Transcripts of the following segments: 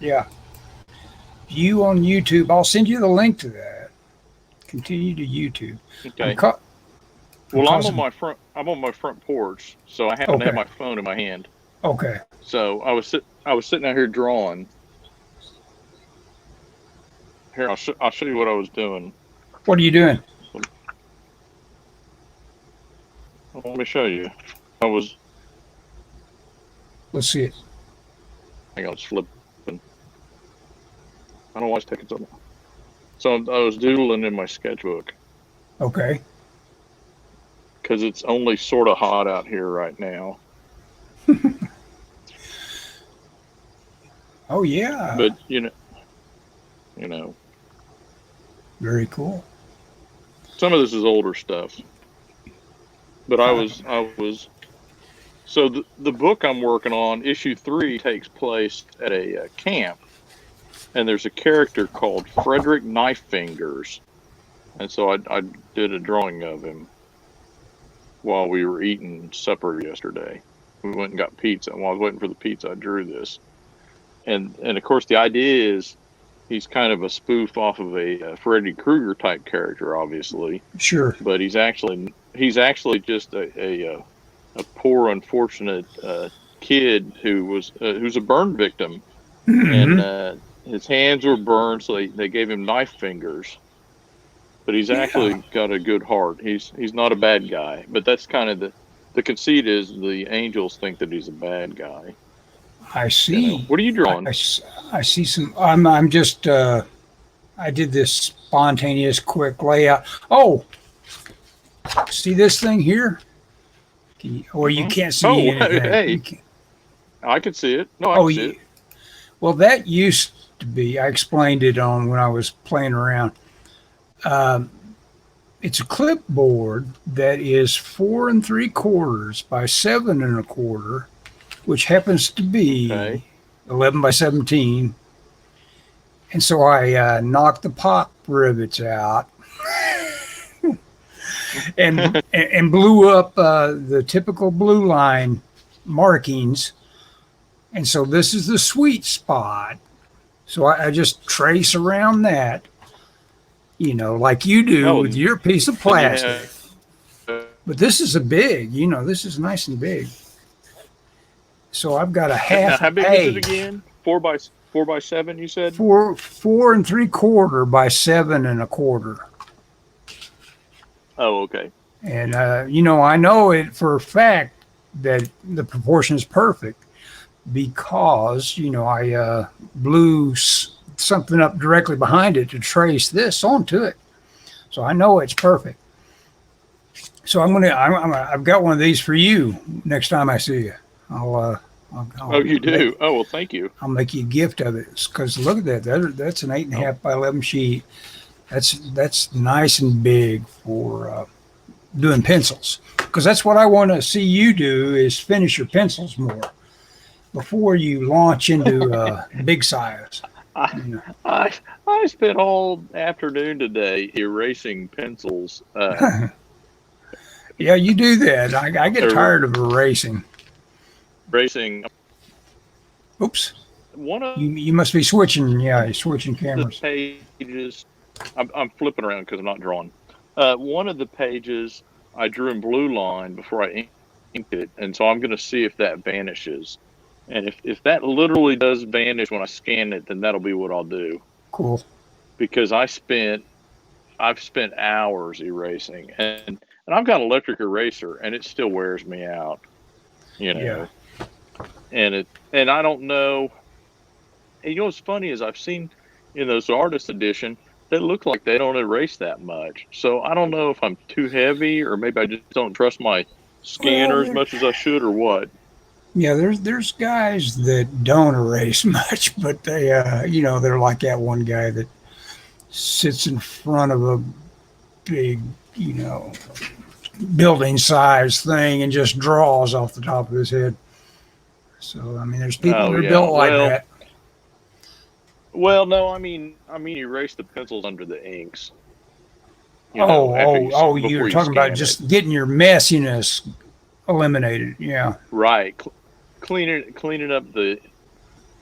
Yeah. View on YouTube. I'll send you the link to that. Continue to YouTube. I'm Okay. ca- I'm Well, causing. I'm on my front porch, so I happen to have Okay. my phone in my hand. Okay. So I was sitting out here drawing. Here, I'll show you what I was doing. What are you doing? So, let me show you. I was Let's see it. hang on, it's flipping. I don't know why it's taking so long. So I was doodling in my sketchbook Okay. because it's only sort of hot out here right now. Oh yeah. But you know, Very cool. some of this is older stuff. But Uh, I was so the book I'm working on, issue 3, takes place at a camp, and there's a character called Frederick Knife Fingers, and so I did a drawing of him while we were eating supper yesterday. We went and got pizza, and while I was waiting for the pizza, I drew this, and of course the idea is he's kind of a spoof off of a Freddy Krueger type character, obviously, sure. but he's actually just a poor, unfortunate kid who's a burn victim, and Hmm. his hands were burned, so they gave him knife fingers. But he's Yeah. actually got a good heart. He's not a bad guy. But that's kind of the conceit is the angels think that he's a bad guy. I see. What are you I, I drawing? s- I see some. I'm just. I did this spontaneous, quick layout. Oh, see this thing here? Or you Hmm. can't see Oh, anything. You hey, can. I can see it. No, I Oh, can see it. well, that used to be. I explained it on when I was playing around. Um, it's a clipboard that is 4 3/4 by 7 1/4, which happens to Okay. be 11 by 17. And so I knocked the pop rivets out and blew up the typical blue line markings. And so this is the sweet spot. So I just trace around that, like you do Oh, with your piece of and you have plastic. But this is a big, this is nice and big. So I've got a now half a how big is it page, again? 4 by 7, you said? 4 3/4 by 7 1/4. Oh, okay. And I know it for a fact that the proportion is perfect because I blew something up directly behind it to trace this onto it, so I know it's perfect. So I've got one of these for you next time I see you. I'll uh, Oh, I'll you make do. Oh, well, thank you. I'll make you a gift of it because look at that's an eight and a Oh, half by 11 sheet. That's nice and big for doing pencils because that's what I want to see you do is finish your pencils more before you launch into big size. I You I I spent all afternoon today erasing pencils. know. Yeah, you do that. I get tired of erasing. Erasing Oops. one of You must be switching. Yeah, you're switching the cameras. pages. I'm flipping around because I'm not drawing. One of the pages I drew in blue line before I inked it, and so I'm going to see if that vanishes. And if that literally does vanish when I scan it, then that'll be what I'll do. Cool. Because I've spent hours erasing, and I've got an electric eraser, and it still wears me out, you Yeah. know. And I don't know. And what's funny is I've seen in those artist edition, they look like they don't erase that much. So I don't know if I'm too heavy, or maybe I just don't trust my Well, scanner as much as I should, or what. yeah. There's guys that don't erase much, but they're like that one guy that sits in front of a big you know building size thing and just draws off the top of his head. So I mean, there's people Oh that are yeah. built like that. No. I mean, erase the pencils under the inks. Oh, oh, oh! You're Before you talking about scan it. just getting your messiness eliminated. Yeah, Right. Cleaning up the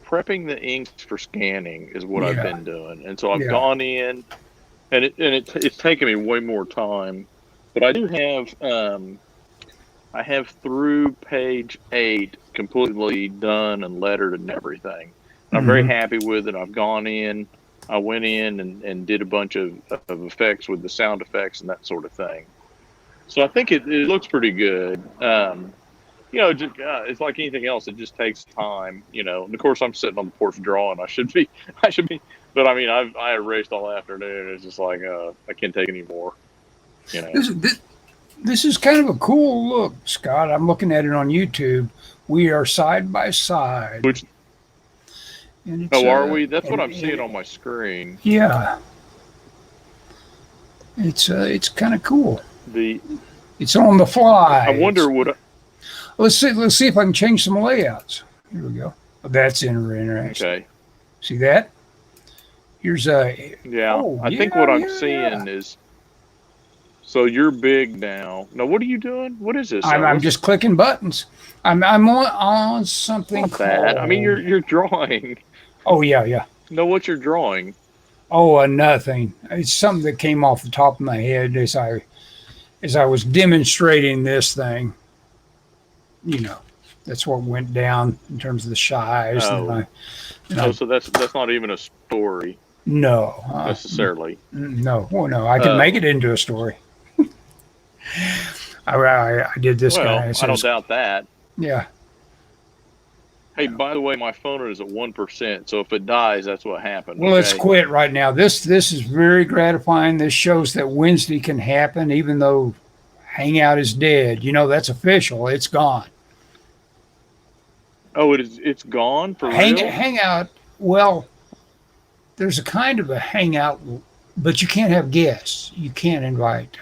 prepping the inks for scanning is what I've Yeah. been doing, and so I've Yeah. gone in, and it's taken me way more time, but I do have I have through page 8 completely done and lettered and everything. And I'm very Mhm. happy with it. I've gone in, I went in and did a bunch of effects with the sound effects and that sort of thing. So I think it looks pretty good. It's like anything else. It just takes time, And of course, I'm sitting on the porch drawing. I should be, but I mean, I erased all afternoon. It's just like I can't take any more, you know. This is kind of a cool look, Scott. I'm looking at it on YouTube. We are side by side. Which And it's, are we? That's what and- I'm seeing on my screen. Yeah. It's kind of cool. The It's on the fly. I wonder what. Let's see if I can change some layouts. Here we go. That's interesting. Okay. See that? Here's a. Yeah. Oh, I think what I'm yeah. seeing is. So you're big now. Now, what are you doing? What is this? I'm just clicking buttons. I'm on something Not bad. I mean, called- you're drawing. Oh yeah. Know what you're drawing? Oh, nothing. It's something that came off the top of my head as I was demonstrating this thing. That's what went down in terms of the shies. Oh. So that's not even a story No, necessarily. no. Well, no. I can make it into a story. I did this Well, guy. I don't doubt that. Yeah. Hey, by the way, my phone is at 1%, so if it dies, that's what happened. Well, let's okay? quit right now. This is very gratifying. This shows that Wednesday can happen, even though Hangout is dead. That's official. It's gone. Oh, it's gone for real? Hangout. Well, there's a kind of a Hangout, but you can't have guests. You can't invite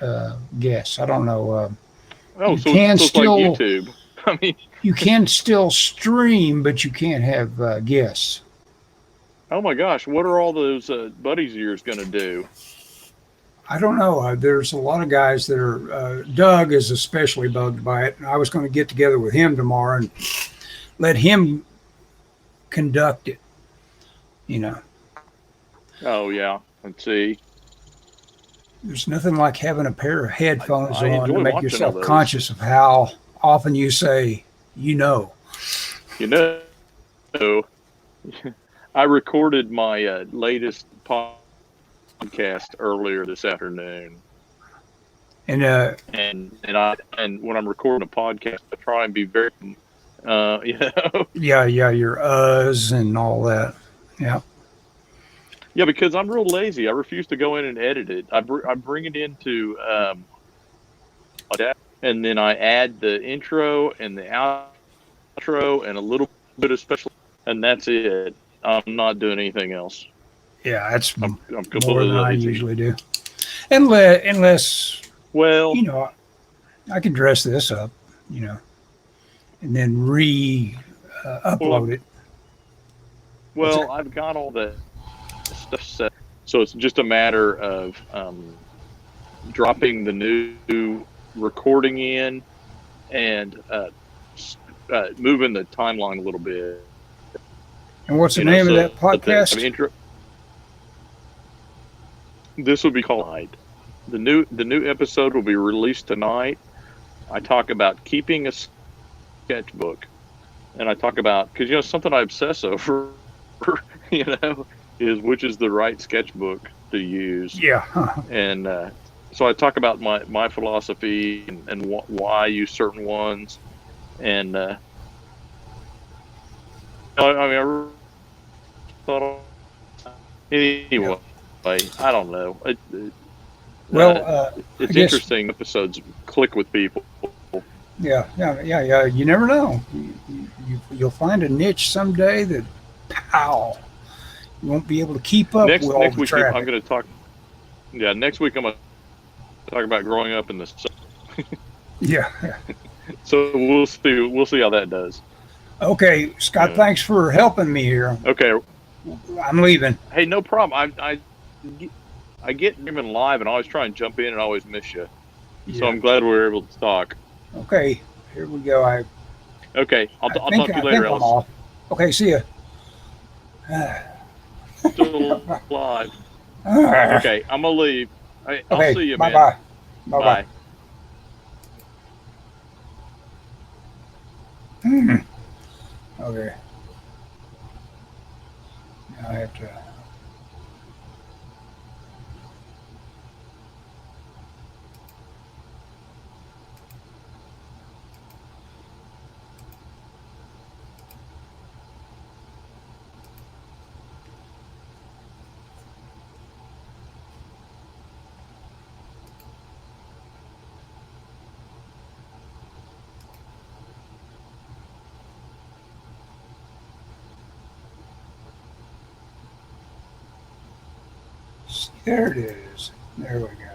guests. I don't know. Oh, you so can it's still- like YouTube. I mean, You can still stream, but you can't have guests. oh my gosh, what are all those buddies of yours going to do? I don't know. There's a lot of guys that are. Doug is especially bugged by it. I was going to get together with him tomorrow and let him conduct it. Oh yeah, let's see. There's nothing like having a pair of headphones I on to enjoy make watching yourself all those. conscious of how often you say, You know, I recorded my latest podcast earlier this afternoon, And and when I'm recording a podcast, I try and be very, yeah, your uhs and all that. Yeah. Yeah, because I'm real lazy. I refuse to go in and edit it. I bring it into and then I add the intro and the outro and a little bit of special, and that's it. I'm not doing anything else. Yeah, that's I'm more completely than I lazy. usually do. Unless, Well, I can dress this up, and then upload it. well, I've got all the stuff set, so it's just a matter of dropping the new recording in and moving the timeline a little bit. And what's the name of that the podcast? intro. This will be called. The new episode will be released tonight. I talk about keeping a sketchbook, and I talk about because something I obsess over, is which is the right sketchbook to use. Yeah. And so I talk about my philosophy and why I use certain ones, and I thought anyway. I don't know. Well, it's I guess- interesting. Episodes click with people. Yeah. You never know. You'll find a niche someday that, pow, you won't be able to keep up Next with all the week, traffic. I'm going to talk. Yeah, next week I'm going to talk about growing up in the South. Yeah. So we'll see how that does. Okay, Scott. Yeah. Thanks for helping me here. Okay. I'm leaving. Hey, no problem. I get even live and I always try and jump in and always miss you. So Yeah. I'm glad we were able to talk. Okay, here we go. Okay, I'll talk to you I think later, I'm Ellis. off. Okay, see ya. Still alive. Okay. Okay, I'm gonna leave. I'll Okay. see you, Bye man. bye. Bye bye. Bye. Okay. Now I have to. There it is. There we go.